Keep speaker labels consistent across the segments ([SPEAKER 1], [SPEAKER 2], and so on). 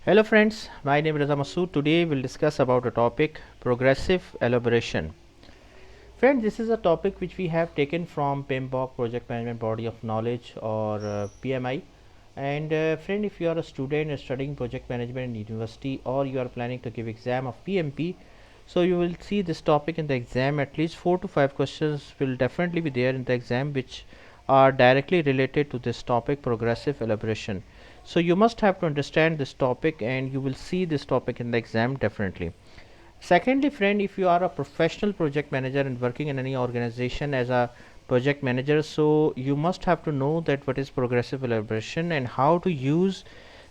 [SPEAKER 1] Hello friends, my name is Raza Masood. Today we'll discuss about a topic progressive elaboration. Friends, this is a topic which we have taken from PMBOK Project Management Body of Knowledge or PMI. And friend, if you are a student studying project management in university or you are planning to give exam of PMP, so you will see this topic in the exam. At least 4 to 5 questions will definitely be there in the exam which are directly related to this topic, progressive elaboration. So you must have to understand this topic and you will see this topic in the exam definitely. Secondly, friend, if you are a professional project manager and working in any organization as a project manager, so you must have to know that what is progressive elaboration and how to use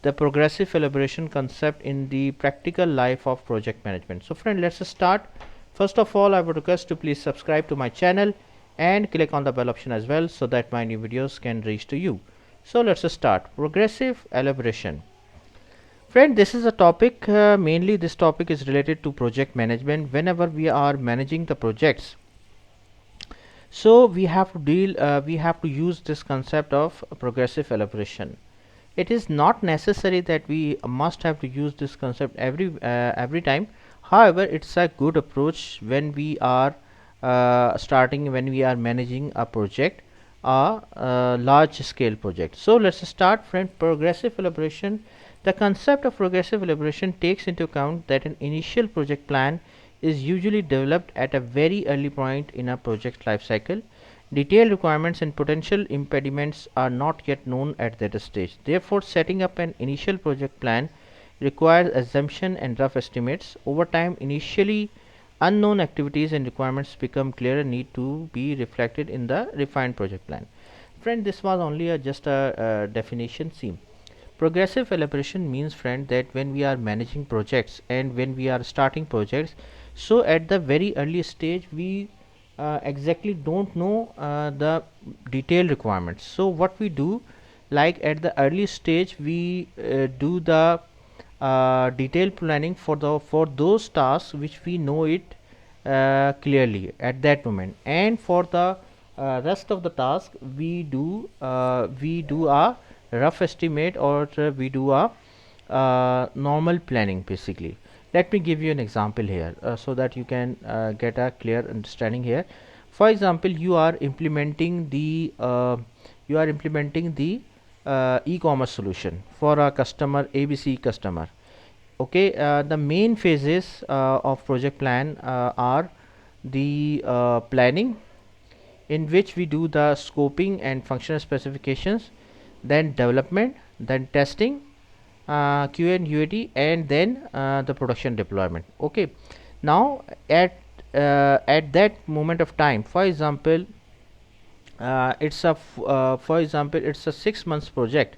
[SPEAKER 1] the progressive elaboration concept in the practical life of project management. So friend, let's start. First of all, I would request to please subscribe to my channel and click on the bell option as well so that my new videos can reach to you. So let's start. Progressive elaboration. Friend, this is a topic, mainly this topic is related to project management. Whenever we are managing the projects, so we have to use this concept of progressive elaboration. It is not necessary that we must have to use this concept every time. However, it's a good approach when we are when we are managing a project, a large scale project. So let's start, friend. Progressive elaboration. The concept of progressive elaboration takes into account that an initial project plan is usually developed at a very early point in a project life cycle. Detailed requirements and potential impediments are not yet known at that stage. Therefore, setting up an initial project plan requires assumption and rough estimates. Over time, initially unknown activities and requirements become clearer and need to be reflected in the refined project plan. Friend, this was only just a definition. See, progressive elaboration means, friend, that when we are managing projects and when we are starting projects, so at the very early stage we exactly don't know the detailed requirements. So what we do, like at the early stage we do the detailed planning for those tasks which we know it clearly at that moment, and for the rest of the task we do a rough estimate, or we do a normal planning basically. Let me give you an example here so that you can get a clear understanding here. For example, you are implementing the e-commerce solution for a customer, ABC customer. Okay, the main phases of project plan are the planning, in which we do the scoping and functional specifications, then development, then testing, QA and UAT, and then the production deployment. Okay, now at that moment of time, for example, it's a 6 months project.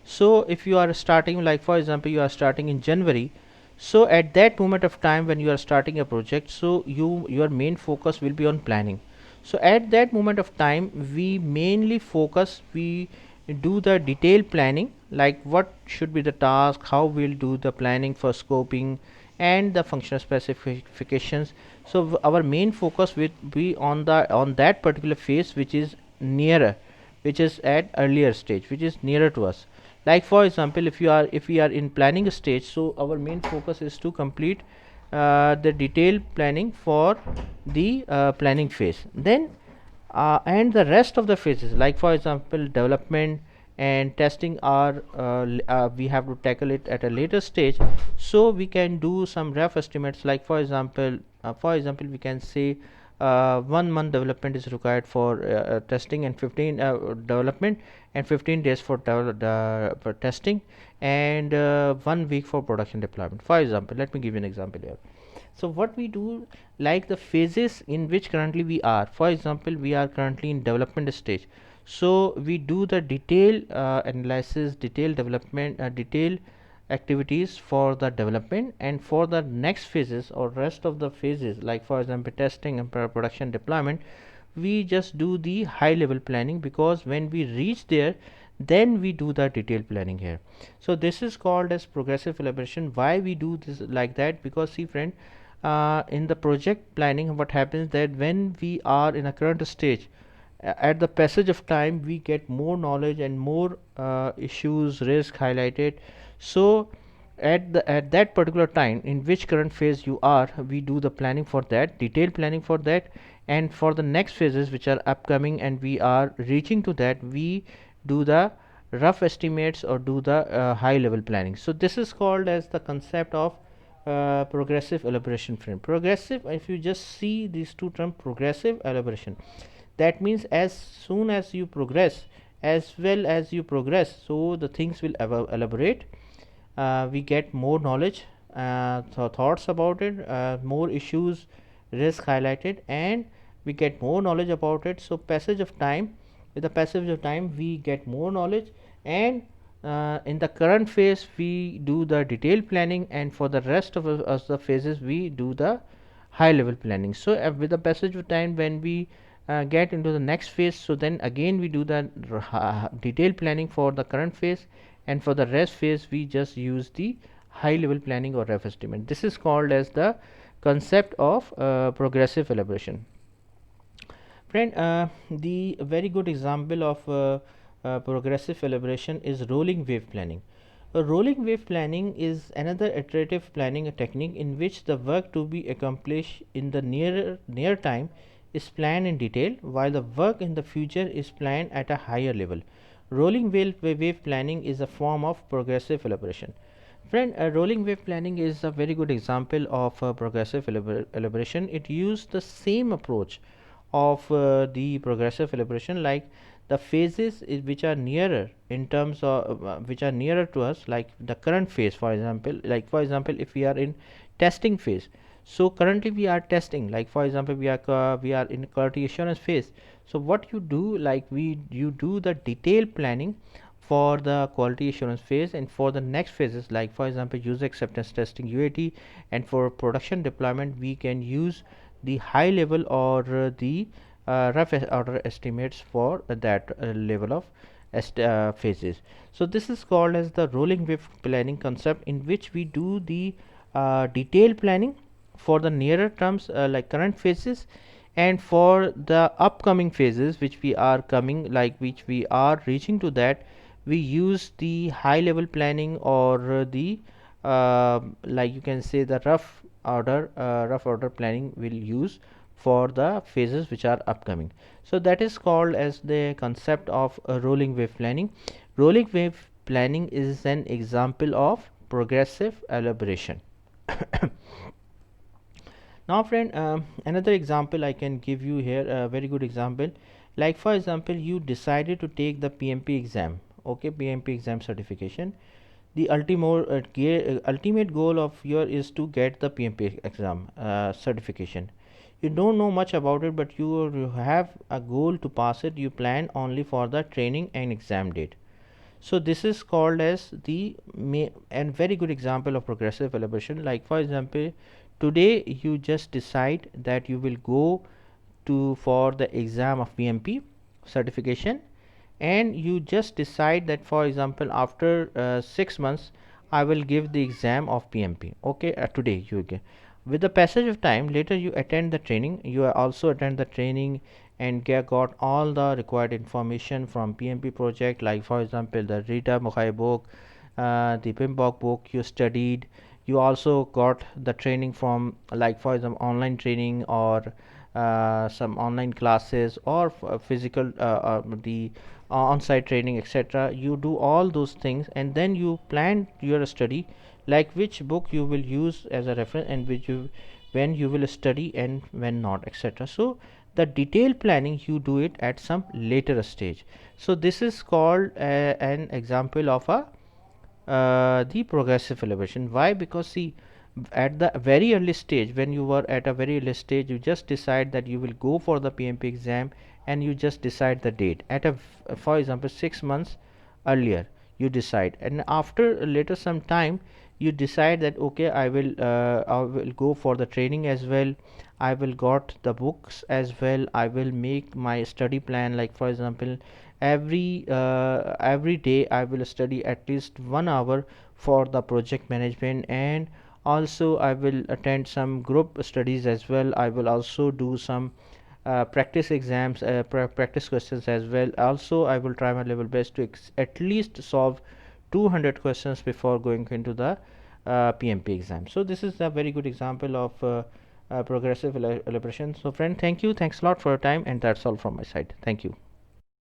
[SPEAKER 1] So if you are starting, like for example you are starting in January, so at that moment of time when you are starting a project, so your main focus will be on planning. So at that moment of time we do the detailed planning, like what should be the task, how we'll do the planning for scoping and the functional specifications. So our main focus will be on that particular phase which is nearer, which is at earlier stage, which is nearer to us. Like for example, if we are in planning stage, so our main focus is to complete the detailed planning for the planning phase. Then and the rest of the phases, like for example development and testing, are we have to tackle it at a later stage. So we can do some rough estimates, like for example we can say 1 month development is required for testing, and 15 development, and 15 days for for testing, and 1 week for production deployment. For example, let me give you an example here. So what we do, like the phases in which currently we are, for example we are currently in development stage, so we do the detailed analysis, detailed development, detailed activities for the development, and for the next phases or rest of the phases, like for example testing and production deployment, we just do the high level planning, because when we reach there then we do the detailed planning here. So this is called as progressive elaboration. Why we do this like that? Because see friend, in the project planning what happens, that when we are in a current stage, at the passage of time we get more knowledge and more issues, risk highlighted. So at that particular time in which current phase you are, we do the planning for that, detailed planning for that, and for the next phases which are upcoming and we are reaching to that, we do the rough estimates or do the high level planning. So this is called as the concept of progressive elaboration frame. Progressive, if you just see these two terms, progressive elaboration, that means as soon as you progress, as well as you progress, so the things will elaborate. We get more knowledge, thoughts about it, more issues, risk highlighted, and we get more knowledge about it. So passage of time, with the passage of time we get more knowledge, and in the current phase we do the detailed planning, and for the rest of the phases we do the high level planning. So with the passage of time, when we get into the next phase, so then again we do the detailed planning for the current phase, and for the rest phase we just use the high level planning or rough estimate. This is called as the concept of progressive elaboration. Friend, the very good example of progressive elaboration is rolling wave planning. Rolling wave planning is another iterative planning technique in which the work to be accomplished in the near time is planned in detail, while the work in the future is planned at a higher level. Rolling wave planning is a form of progressive elaboration. Friend, rolling wave planning is a very good example of progressive elaboration. It used the same approach of the progressive elaboration, like the phases which are nearer in terms of which are nearer to us, like the current phase. For example, if we are in testing phase, so currently we are testing, like for example we are in quality assurance phase. So what you do, like you do the detailed planning for the quality assurance phase, and for the next phases, like for example user acceptance testing, UAT, and for production deployment we can use the high level or the rough order estimates for that level of phases. So this is called as the rolling wave planning concept, in which we do the detailed planning for the nearer terms, like current phases, and for the upcoming phases which we are coming, like which we are reaching to that, we use the high level planning or the like you can say the rough order planning will use for the phases which are upcoming. So that is called as the concept of rolling wave planning. Rolling wave planning is an example of progressive elaboration. Now friend, another example I can give you here, a very good example, like for example you decided to take the PMP exam. Okay, PMP exam certification. The ultimate goal of your is to get the PMP exam certification. You don't know much about it, but you have a goal to pass it. You plan only for the training and exam date. So this is called as the and very good example of progressive elaboration. Like for example, today you just decide that you will go to for the exam of PMP certification, and you just decide that for example after 6 months I will give the exam of PMP. Okay, today you get, with the passage of time later you attend the training, you also attend the training and got all the required information from PMP project, like for example the Rita Mukhai book, the PMBOK book you studied. You also got the training from, like for example online training or some online classes or physical the on-site training, etc. You do all those things, and then you plan your study, like which book you will use as a reference, and which you when you will study and when not, etc. So the detailed planning you do it at some later stage. So this is called an example of a the progressive elaboration. Why? Because see, at the very early stage, when you were at a very early stage, you just decide that you will go for the PMP exam, and you just decide the date at a for example 6 months earlier you decide, and after later some time you decide that okay, I will go for the training as well, I will got the books as well, I will make my study plan, like for example every day I will study at least 1 hour for the project management, and also I will attend some group studies as well. I will also do some practice exams, practice questions as well. Also I will try my level best to at least solve 200 questions before going into the PMP exam. So this is a very good example of progressive elaboration. So friend, thank you. Thanks a lot for your time, and that's all from my side. Thank you.